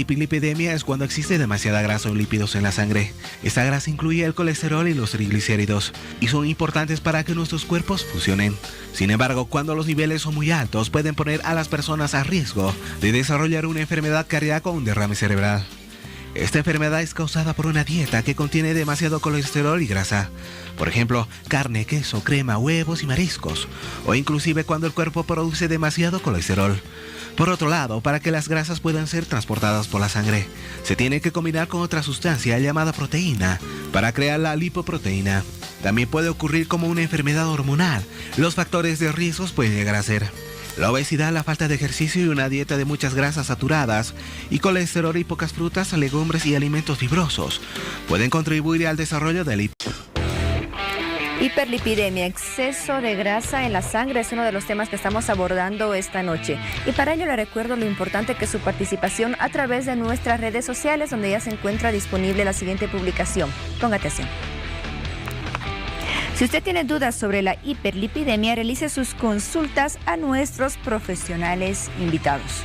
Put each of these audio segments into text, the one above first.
hiperlipidemia es cuando existe demasiada grasa o lípidos en la sangre. Esta grasa incluye el colesterol y los triglicéridos, y son importantes para que nuestros cuerpos funcionen. Sin embargo, cuando los niveles son muy altos, pueden poner a las personas a riesgo de desarrollar una enfermedad cardíaca o un derrame cerebral. Esta enfermedad es causada por una dieta que contiene demasiado colesterol y grasa. Por ejemplo, carne, queso, crema, huevos y mariscos. O inclusive cuando el cuerpo produce demasiado colesterol. Por otro lado, para que las grasas puedan ser transportadas por la sangre, se tiene que combinar con otra sustancia llamada proteína para crear la lipoproteína. También puede ocurrir como una enfermedad hormonal. Los factores de riesgos pueden llegar a ser la obesidad, la falta de ejercicio y una dieta de muchas grasas saturadas y colesterol y pocas frutas, legumbres y alimentos fibrosos pueden contribuir al desarrollo de hiperlipidemia, exceso de grasa en la sangre es uno de los temas que estamos abordando esta noche. Y para ello le recuerdo lo importante que es su participación a través de nuestras redes sociales, donde ya se encuentra disponible la siguiente publicación. Ponga atención. Si usted tiene dudas sobre la hiperlipidemia, realice sus consultas a nuestros profesionales invitados.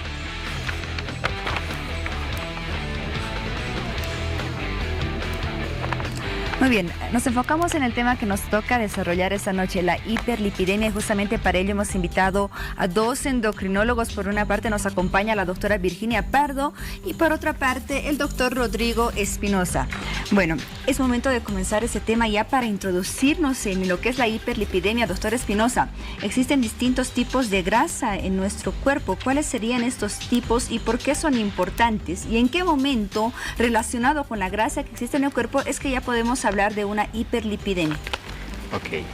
Muy bien, nos enfocamos en el tema que nos toca desarrollar esta noche, la hiperlipidemia. Justamente para ello hemos invitado a dos endocrinólogos. Por una parte nos acompaña la doctora Virginia Pardo y por otra parte el doctor Rodrigo Espinosa. Bueno, es momento de comenzar ese tema ya para introducirnos en lo que es la hiperlipidemia. Doctor Espinosa, existen distintos tipos de grasa en nuestro cuerpo. ¿Cuáles serían estos tipos y por qué son importantes? ¿Y en qué momento relacionado con la grasa que existe en el cuerpo es que ya podemos hablar de una hiperlipidemia? Ok,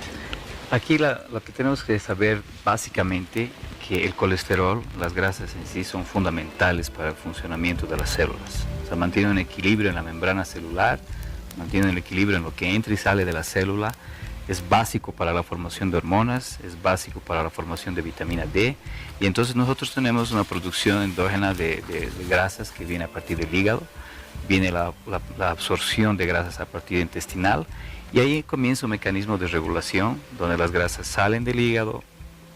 aquí lo que tenemos que saber básicamente que el colesterol, las grasas en sí son fundamentales para el funcionamiento de las células. O sea, mantienen un equilibrio en la membrana celular, mantienen el equilibrio en lo que entra y sale de la célula, es básico para la formación de hormonas, es básico para la formación de vitamina D, y entonces nosotros tenemos una producción endógena de grasas que viene a partir del hígado, viene la absorción de grasas a partir intestinal, y ahí comienza un mecanismo de regulación donde las grasas salen del hígado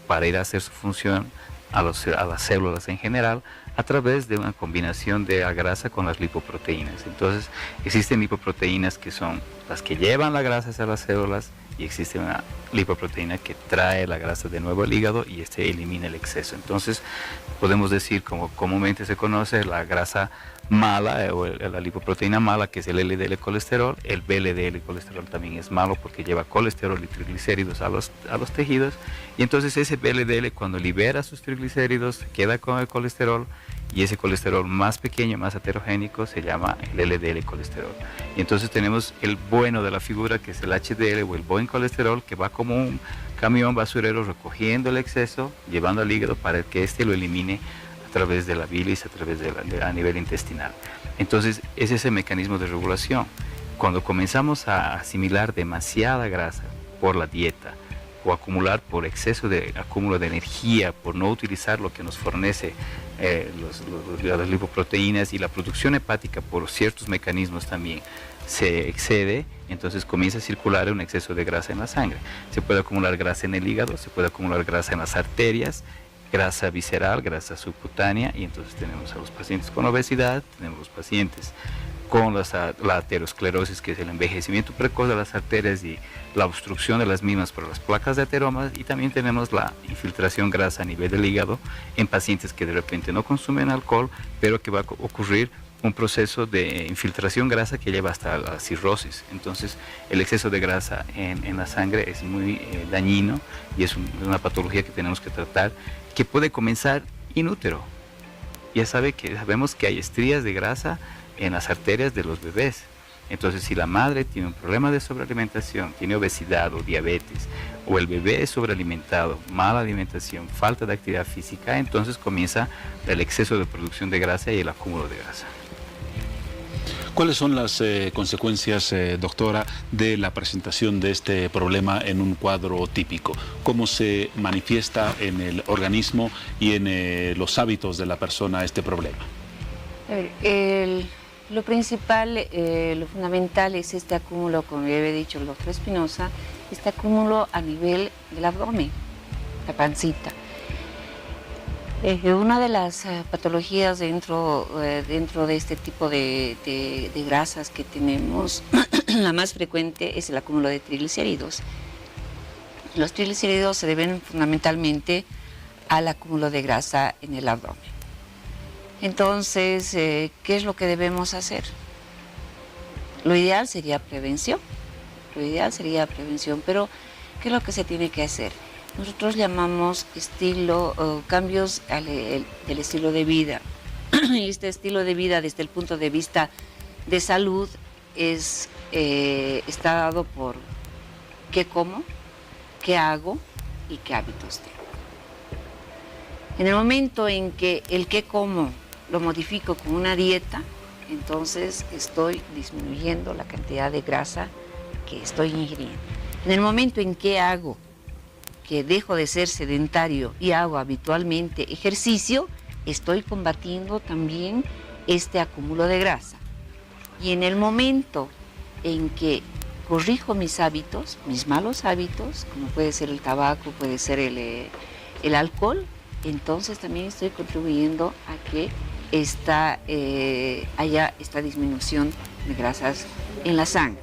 para ir a hacer su función a las células en general a través de una combinación de la grasa con las lipoproteínas. Entonces existen lipoproteínas que son las que llevan la grasa hacia las células y existe una lipoproteína que trae la grasa de nuevo al hígado y elimina el exceso. Entonces podemos decir, como comúnmente se conoce, la grasa mala o la lipoproteína mala, que es el LDL colesterol. El VLDL colesterol también es malo porque lleva colesterol y triglicéridos a los tejidos, y entonces ese VLDL, cuando libera sus triglicéridos, se queda con el colesterol, y ese colesterol más pequeño, más heterogénico, se llama el LDL colesterol. Y entonces tenemos el bueno de la figura, que es el HDL o el buen colesterol, que va como un camión basurero recogiendo el exceso, llevando al hígado para que éste lo elimine a través de la bilis, a nivel intestinal. Entonces es ese mecanismo de regulación. Cuando comenzamos a asimilar demasiada grasa por la dieta, o acumular por exceso de acúmulo de energía, por no utilizar lo que nos fornece las lipoproteínas, y la producción hepática por ciertos mecanismos también se excede, entonces comienza a circular un exceso de grasa en la sangre. Se puede acumular grasa en el hígado, se puede acumular grasa en las arterias, grasa visceral, grasa subcutánea, y entonces tenemos a los pacientes con obesidad, tenemos los pacientes con la aterosclerosis, que es el envejecimiento precoz de las arterias y la obstrucción de las mismas por las placas de ateromas, y también tenemos la infiltración grasa a nivel del hígado en pacientes que de repente no consumen alcohol, pero que va a ocurrir un proceso de infiltración grasa que lleva hasta la cirrosis. Entonces el exceso de grasa en la sangre es muy dañino, y es una patología que tenemos que tratar, que puede comenzar in útero. Ya sabemos que hay estrías de grasa en las arterias de los bebés. Entonces, si la madre tiene un problema de sobrealimentación, tiene obesidad o diabetes, o el bebé es sobrealimentado, mala alimentación, falta de actividad física, entonces comienza el exceso de producción de grasa y el acúmulo de grasa. ¿Cuáles son las consecuencias, doctora, de la presentación de este problema en un cuadro típico? ¿Cómo se manifiesta en el organismo y en los hábitos de la persona este problema? Lo principal, lo fundamental es este acúmulo, como ya había dicho el doctor Espinosa, este acúmulo a nivel del abdomen, la pancita. Una de las patologías dentro de este tipo de grasas que tenemos, la más frecuente es el acúmulo de triglicéridos. Los triglicéridos se deben fundamentalmente al acúmulo de grasa en el abdomen. Entonces, ¿qué es lo que debemos hacer? Lo ideal sería prevención. Pero ¿qué es lo que se tiene que hacer? Nosotros llamamos cambios del estilo de vida. Y este estilo de vida, desde el punto de vista de salud, está dado por qué como, qué hago y qué hábitos tengo. En el momento en que el qué como lo modifico con una dieta, entonces estoy disminuyendo la cantidad de grasa que estoy ingiriendo. En el momento en que hago, que dejo de ser sedentario y hago habitualmente ejercicio, estoy combatiendo también este acúmulo de grasa. Y en el momento en que corrijo mis hábitos, mis malos hábitos, como puede ser el tabaco, puede ser el alcohol, entonces también estoy contribuyendo a que haya esta disminución de grasas en la sangre.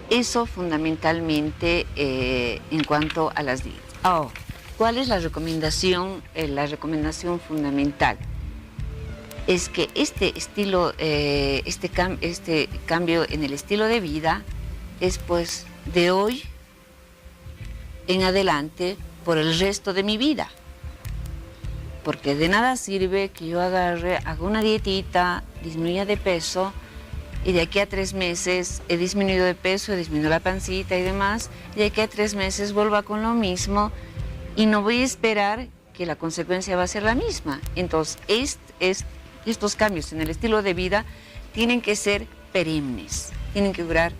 Eso fundamentalmente en cuanto a las dietas. Ahora, ¿cuál es la recomendación? La recomendación fundamental es que este cambio en el estilo de vida es pues de hoy en adelante por el resto de mi vida. Porque de nada sirve que yo haga una dietita, disminuya de peso, y de aquí a 3 meses he disminuido de peso, he disminuido la pancita y demás, y de aquí a 3 meses vuelva con lo mismo y no voy a esperar que la consecuencia va a ser la misma. Entonces, estos cambios en el estilo de vida tienen que ser perennes, tienen que durar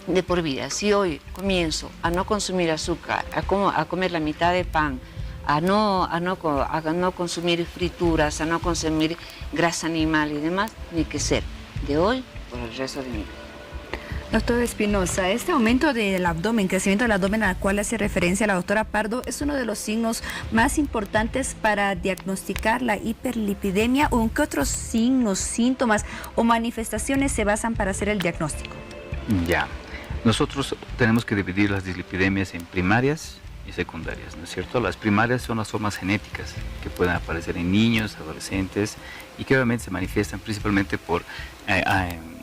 de por vida. Si hoy comienzo a no consumir azúcar, a comer la mitad de pan, a no consumir frituras, a no consumir grasa animal y demás, tiene que ser de hoy por el resto de mi vida. Doctor Espinosa, este aumento del abdomen, crecimiento del abdomen al cual hace referencia la doctora Pardo, es uno de los signos más importantes para diagnosticar la hiperlipidemia, o en qué otros signos, síntomas o manifestaciones se basan para hacer el diagnóstico. Ya, nosotros tenemos que dividir las dislipidemias en primarias y secundarias, ¿no es cierto? Las primarias son las formas genéticas que pueden aparecer en niños, adolescentes, y que obviamente se manifiestan principalmente por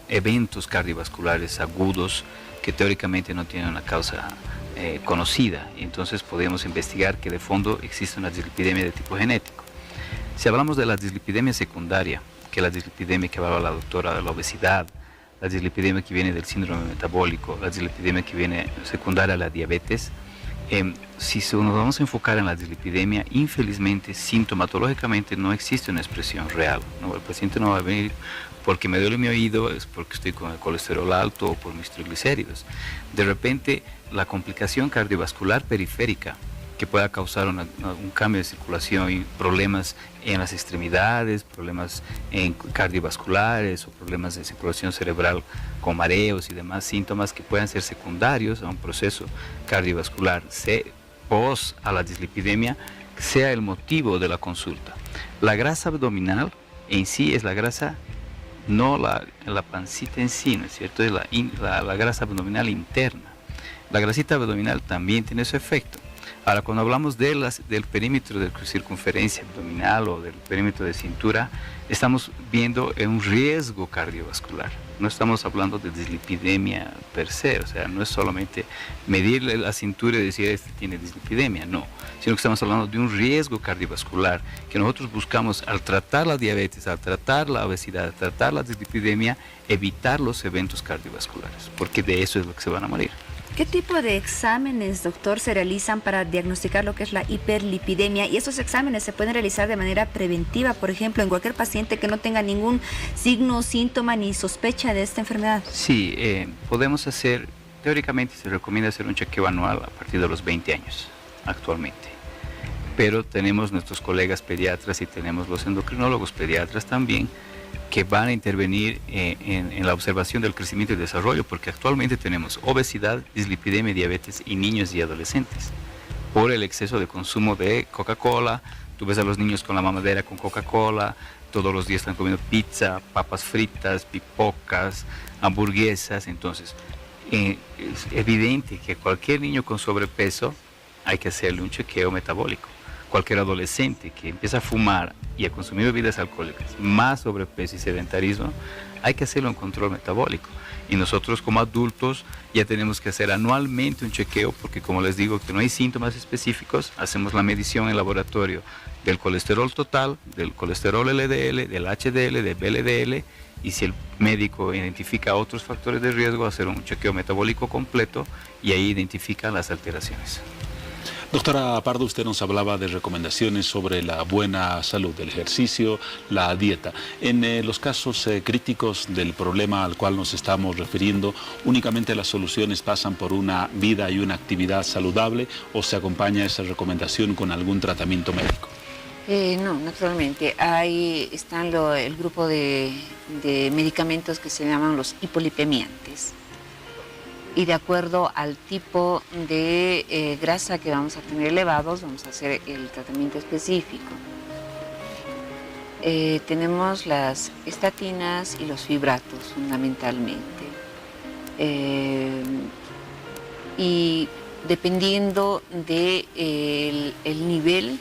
eventos cardiovasculares agudos que teóricamente no tienen una causa conocida, y entonces podemos investigar que de fondo existe una dislipidemia de tipo genético. Si hablamos de la dislipidemia secundaria, que es la dislipidemia que hablaba la doctora de la obesidad, la dislipidemia que viene del síndrome metabólico, la dislipidemia que viene secundaria a la diabetes, si nos vamos a enfocar en la dislipidemia, infelizmente, sintomatológicamente no existe una expresión real, ¿no? El paciente no va a venir porque me duele mi oído, es porque estoy con el colesterol alto o por mis triglicéridos. De repente, la complicación cardiovascular periférica que pueda causar un cambio de circulación y problemas en las extremidades, problemas cardiovasculares o problemas de circulación cerebral con mareos y demás síntomas que puedan ser secundarios a un proceso cardiovascular post a la dislipidemia, sea el motivo de la consulta. La grasa abdominal en sí es la grasa, no la pancita en sí, ¿no es cierto? Es la grasa abdominal interna. La grasita abdominal también tiene su efecto. Ahora, cuando hablamos del perímetro de circunferencia abdominal o del perímetro de cintura, estamos viendo un riesgo cardiovascular. No estamos hablando de dislipidemia per se, o sea, no es solamente medirle la cintura y decir este tiene dislipidemia, no, sino que estamos hablando de un riesgo cardiovascular que nosotros buscamos al tratar la diabetes, al tratar la obesidad, al tratar la dislipidemia, evitar los eventos cardiovasculares, porque de eso es lo que se van a morir. ¿Qué tipo de exámenes, doctor, se realizan para diagnosticar lo que es la hiperlipidemia? Y esos exámenes se pueden realizar de manera preventiva, por ejemplo, en cualquier paciente que no tenga ningún signo, síntoma ni sospecha de esta enfermedad. Sí, podemos hacer, teóricamente se recomienda hacer un chequeo anual a partir de los 20 años actualmente. Pero tenemos nuestros colegas pediatras y tenemos los endocrinólogos pediatras también, que van a intervenir en la observación del crecimiento y desarrollo, porque actualmente tenemos obesidad, dislipidemia, diabetes y niños y adolescentes. por el exceso de consumo de Coca-Cola. Tú ves a los niños con la mamadera con Coca-Cola, todos los días están comiendo pizza, papas fritas, pipocas, hamburguesas. Entonces, es evidente que cualquier niño con sobrepeso hay que hacerle un chequeo metabólico. Cualquier adolescente que empieza a fumar y a consumir bebidas alcohólicas, más sobrepeso y sedentarismo, hay que hacerle un control metabólico. Y nosotros como adultos ya tenemos que hacer anualmente un chequeo, porque como les digo que no hay síntomas específicos, hacemos la medición en laboratorio del colesterol total, del colesterol LDL, del HDL, del VLDL, y si el médico identifica otros factores de riesgo, hacer un chequeo metabólico completo y ahí identifica las alteraciones. Doctora Pardo, usted nos hablaba de recomendaciones sobre la buena salud, el ejercicio, la dieta. En los casos críticos del problema al cual nos estamos refiriendo, ¿únicamente las soluciones pasan por una vida y una actividad saludable o se acompaña esa recomendación con algún tratamiento médico? No, naturalmente. Ahí están el grupo de medicamentos que se llaman los hipolipemiantes. Y de acuerdo al tipo de grasa que vamos a tener elevados, vamos a hacer el tratamiento específico. Tenemos las estatinas y los fibratos, fundamentalmente. Y dependiendo del nivel,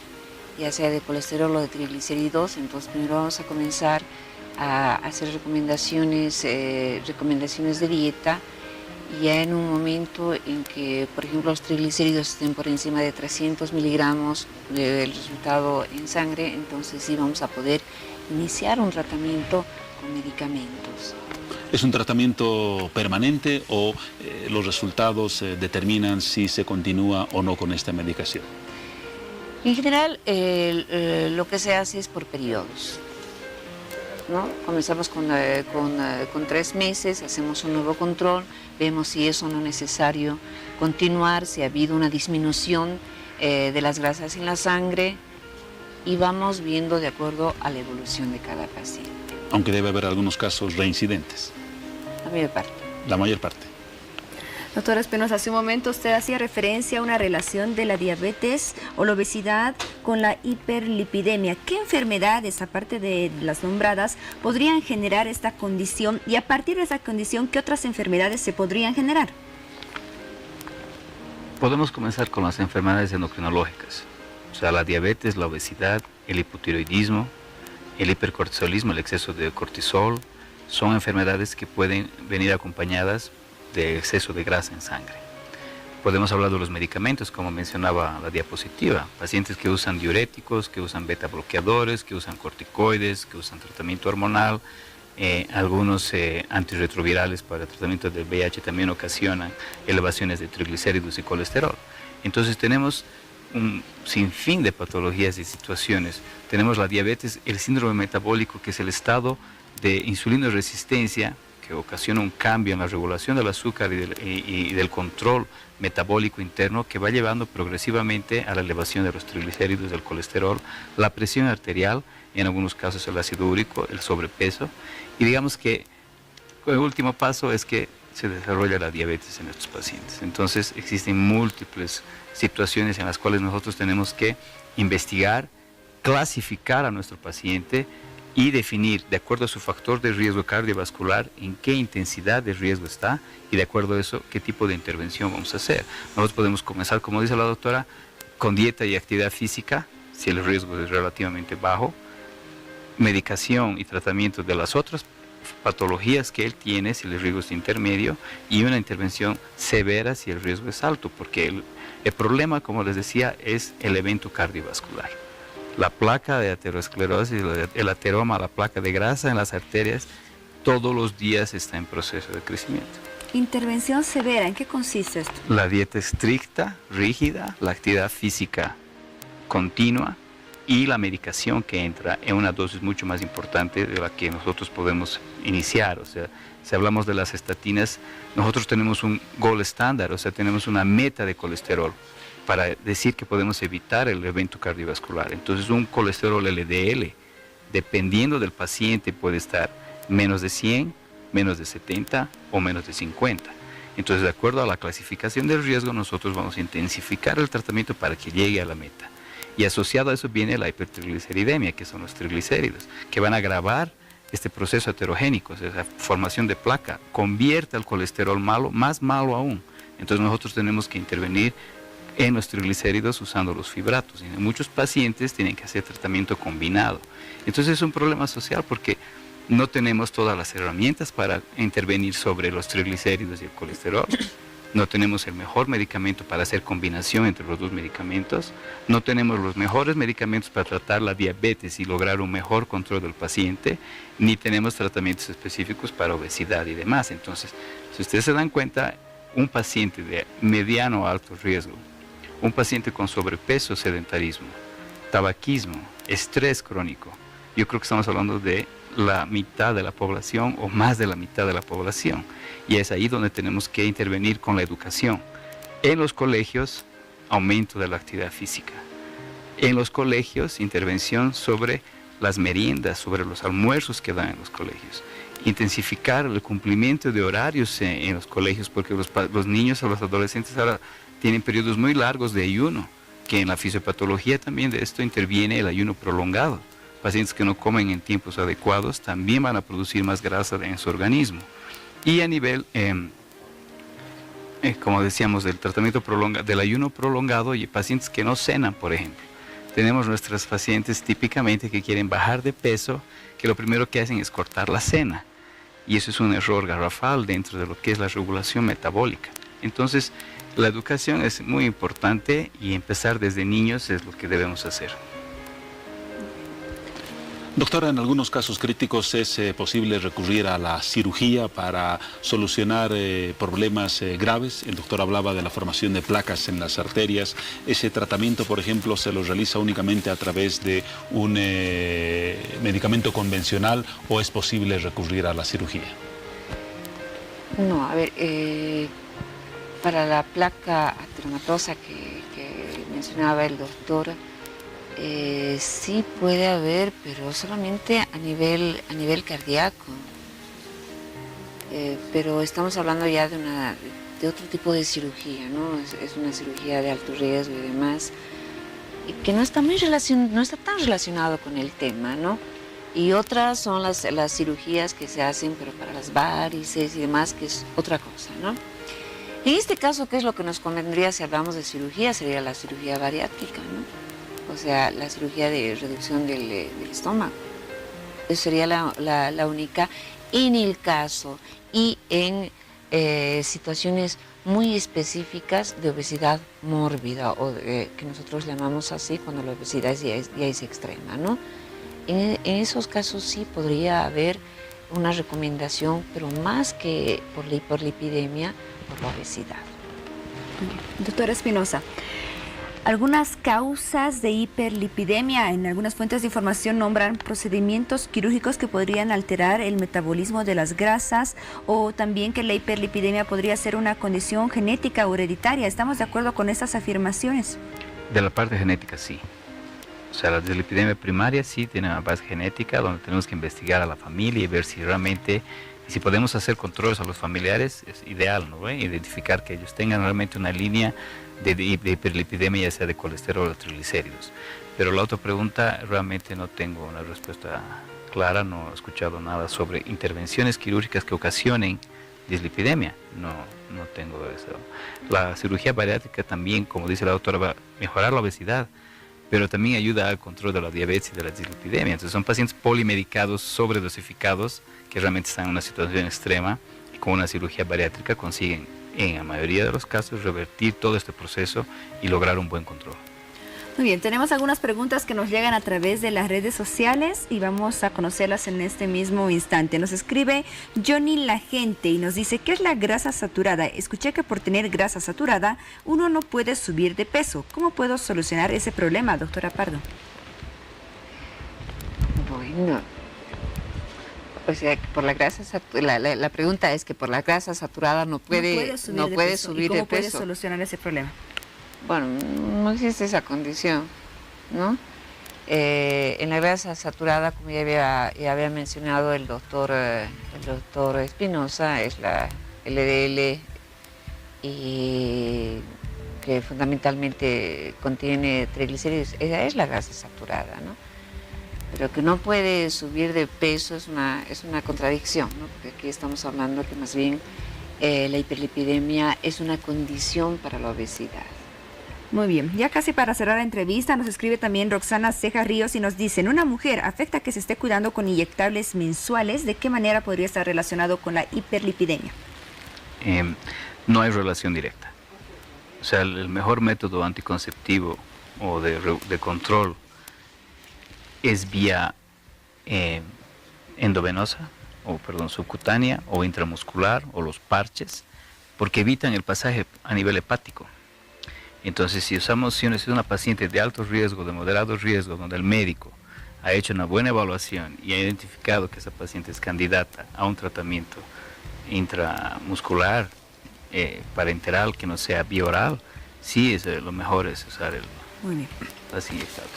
ya sea de colesterol o de triglicéridos, entonces primero vamos a comenzar a hacer recomendaciones de dieta. Ya en un momento en que, por ejemplo, los triglicéridos estén por encima de 300 miligramos del resultado en sangre, entonces sí vamos a poder iniciar un tratamiento con medicamentos. ¿Es un tratamiento permanente o los resultados determinan si se continúa o no con esta medicación? En general, lo que se hace es por periodos, ¿no? Comenzamos con 3 meses, hacemos un nuevo control, vemos si es o no necesario continuar, si ha habido una disminución de las grasas en la sangre, y vamos viendo de acuerdo a la evolución de cada paciente. Aunque debe haber algunos casos reincidentes. La mayor parte. La mayor parte. Doctora Espinosa, hace un momento usted hacía referencia a una relación de la diabetes o la obesidad con la hiperlipidemia. ¿Qué enfermedades, aparte de las nombradas, podrían generar esta condición? Y a partir de esa condición, ¿qué otras enfermedades se podrían generar? Podemos comenzar con las enfermedades endocrinológicas. O sea, la diabetes, la obesidad, el hipotiroidismo, el hipercortisolismo, el exceso de cortisol, son enfermedades que pueden venir acompañadas de exceso de grasa en sangre. Podemos hablar de los medicamentos, como mencionaba la diapositiva, pacientes que usan diuréticos, que usan beta bloqueadores, que usan corticoides, que usan tratamiento hormonal, algunos antirretrovirales para el tratamiento del VIH también ocasionan elevaciones de triglicéridos y colesterol. Entonces tenemos un sinfín de patologías y situaciones. Tenemos la diabetes, el síndrome metabólico, que es el estado de insulinoresistencia, que ocasiona un cambio en la regulación del azúcar y del control metabólico interno, que va llevando progresivamente a la elevación de los triglicéridos, del colesterol, la presión arterial, en algunos casos el ácido úrico, el sobrepeso, y digamos que el último paso es que se desarrolla la diabetes en estos pacientes. Entonces existen múltiples situaciones en las cuales nosotros tenemos que investigar, clasificar a nuestro paciente y definir, de acuerdo a su factor de riesgo cardiovascular, en qué intensidad de riesgo está, y de acuerdo a eso, qué tipo de intervención vamos a hacer. Nosotros podemos comenzar, como dice la doctora, con dieta y actividad física, si el riesgo es relativamente bajo, medicación y tratamiento de las otras patologías que él tiene, si el riesgo es intermedio, y una intervención severa si el riesgo es alto, porque el problema, como les decía, es el evento cardiovascular. La placa de aterosclerosis, el ateroma, la placa de grasa en las arterias, todos los días está en proceso de crecimiento. Intervención severa, ¿en qué consiste esto? La dieta estricta, rígida, la actividad física continua y la medicación que entra en una dosis mucho más importante de la que nosotros podemos iniciar. O sea, si hablamos de las estatinas, nosotros tenemos un gold estándar, o sea, tenemos una meta de colesterol para decir que podemos evitar el evento cardiovascular. Entonces, un colesterol LDL, dependiendo del paciente, puede estar menos de 100, menos de 70 o menos de 50. Entonces, de acuerdo a la clasificación del riesgo, nosotros vamos a intensificar el tratamiento para que llegue a la meta. Y asociado a eso viene la hipertrigliceridemia, que son los triglicéridos, que van a agravar este proceso heterogénico, o sea, esa formación de placa, convierte al colesterol malo, más malo aún. Entonces nosotros tenemos que intervenir en los triglicéridos usando los fibratos. Y en muchos pacientes tienen que hacer tratamiento combinado. Entonces es un problema social porque no tenemos todas las herramientas para intervenir sobre los triglicéridos y el colesterol. No tenemos el mejor medicamento para hacer combinación entre los dos medicamentos. No tenemos los mejores medicamentos para tratar la diabetes y lograr un mejor control del paciente. Ni tenemos tratamientos específicos para obesidad y demás. Entonces, si ustedes se dan cuenta, un paciente de mediano a alto riesgo, un paciente con sobrepeso, sedentarismo, tabaquismo, estrés crónico, yo creo que estamos hablando de la mitad de la población o más de la mitad de la población. Y es ahí donde tenemos que intervenir con la educación. En los colegios, aumento de la actividad física. En los colegios, intervención sobre las meriendas, sobre los almuerzos que dan en los colegios. Intensificar el cumplimiento de horarios en los colegios, porque los niños o los adolescentes ahora tienen periodos muy largos de ayuno, que en la fisiopatología también de esto interviene el ayuno prolongado. Pacientes que no comen en tiempos adecuados también van a producir más grasa en su organismo. Y a nivel, como decíamos, del tratamiento prolongado, del ayuno prolongado y pacientes que no cenan, por ejemplo. Tenemos nuestras pacientes típicamente que quieren bajar de peso, que lo primero que hacen es cortar la cena. Y eso es un error garrafal dentro de lo que es la regulación metabólica. Entonces, la educación es muy importante y empezar desde niños es lo que debemos hacer. Doctora, en algunos casos críticos es posible recurrir a la cirugía para solucionar problemas graves. El doctor hablaba de la formación de placas en las arterias. ¿Ese tratamiento, por ejemplo, se lo realiza únicamente a través de un medicamento convencional o es posible recurrir a la cirugía? No, a ver, para la placa ateromatosa que mencionaba el doctor, sí puede haber, pero solamente a nivel cardíaco. Pero estamos hablando ya de otro tipo de cirugía, ¿no? Es una cirugía de alto riesgo y demás, y que no está tan relacionado con el tema, ¿no? Y otras son las cirugías que se hacen, pero para las varices y demás, que es otra cosa, ¿no? En este caso, ¿qué es lo que nos convendría si hablamos de cirugía? Sería la cirugía bariátrica, ¿no? O sea, la cirugía de reducción del estómago. Eso sería la única en el caso y en situaciones muy específicas de obesidad mórbida, o que nosotros llamamos así cuando la obesidad ya es extrema, ¿no? En esos casos sí podría haber una recomendación, pero más que por la hiperlipidemia, por la obesidad. Doctora Espinosa, algunas causas de hiperlipidemia en algunas fuentes de información nombran procedimientos quirúrgicos que podrían alterar el metabolismo de las grasas, o también que la hiperlipidemia podría ser una condición genética o hereditaria. ¿Estamos de acuerdo con estas afirmaciones? De la parte genética, sí. O sea, la dislipidemia primaria sí tiene una base genética donde tenemos que investigar a la familia y ver si realmente, y si podemos hacer controles a los familiares, es ideal, ¿no? Identificar que ellos tengan realmente una línea de hiperlipidemia, ya sea de colesterol o triglicéridos. Pero la otra pregunta, realmente no tengo una respuesta clara, no he escuchado nada sobre intervenciones quirúrgicas que ocasionen dislipidemia, no tengo eso. La cirugía bariátrica también, como dice la doctora, va a mejorar la obesidad, pero también ayuda al control de la diabetes y de la dislipidemia. Entonces son pacientes polimedicados, sobredosificados, que realmente están en una situación extrema, y con una cirugía bariátrica consiguen, en la mayoría de los casos, revertir todo este proceso y lograr un buen control. Muy bien, tenemos algunas preguntas que nos llegan a través de las redes sociales y vamos a conocerlas en este mismo instante. Nos escribe Johnny La Gente y nos dice: ¿qué es la grasa saturada? Escuché que por tener grasa saturada uno no puede subir de peso. ¿Cómo puedo solucionar ese problema, doctora Pardo? Bueno, o sea, por la grasa la pregunta es que por la grasa saturada no puede subir de peso. ¿Cómo puede solucionar ese problema? Bueno, no existe esa condición, ¿no? En la grasa saturada, como ya había mencionado el doctor Espinosa, es la LDL y que fundamentalmente contiene triglicéridos, esa es la grasa saturada, ¿no? Pero que no puede subir de peso es una contradicción, ¿no? Porque aquí estamos hablando que más bien la hiperlipidemia es una condición para la obesidad. Muy bien, ya casi para cerrar la entrevista nos escribe también Roxana Ceja Ríos y nos dice, ¿en una mujer afecta que se esté cuidando con inyectables mensuales? ¿De qué manera podría estar relacionado con la hiperlipidemia? No hay relación directa. O sea, el mejor método anticonceptivo o de control es vía endovenosa, subcutánea o intramuscular, o los parches, porque evitan el pasaje a nivel hepático. Entonces, si es una paciente de alto riesgo, de moderado riesgo, donde el médico ha hecho una buena evaluación y ha identificado que esa paciente es candidata a un tratamiento intramuscular, parenteral, que no sea vía oral, sí, lo mejor es usar las inyectables.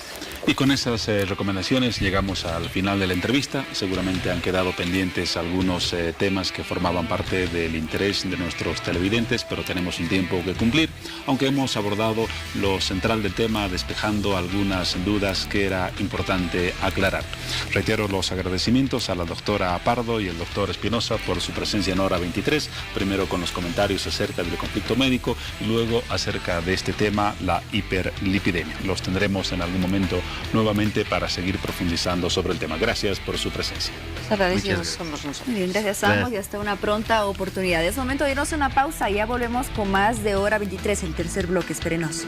Y con esas recomendaciones llegamos al final de la entrevista. Seguramente han quedado pendientes algunos temas que formaban parte del interés de nuestros televidentes, pero tenemos un tiempo que cumplir, aunque hemos abordado lo central del tema, despejando algunas dudas que era importante aclarar. Reitero los agradecimientos a la doctora Pardo y el doctor Espinosa por su presencia en Hora 23, primero con los comentarios acerca del conflicto médico y luego acerca de este tema, la hiperlipidemia. Los tendremos en algún momento nuevamente para seguir profundizando sobre el tema. Gracias por su presencia. Agradecidos somos nosotros. Muy bien, gracias a ambos y hasta una pronta oportunidad. Es momento de irnos a una pausa y ya volvemos con más de Hora 23, el tercer bloque. Espérenos.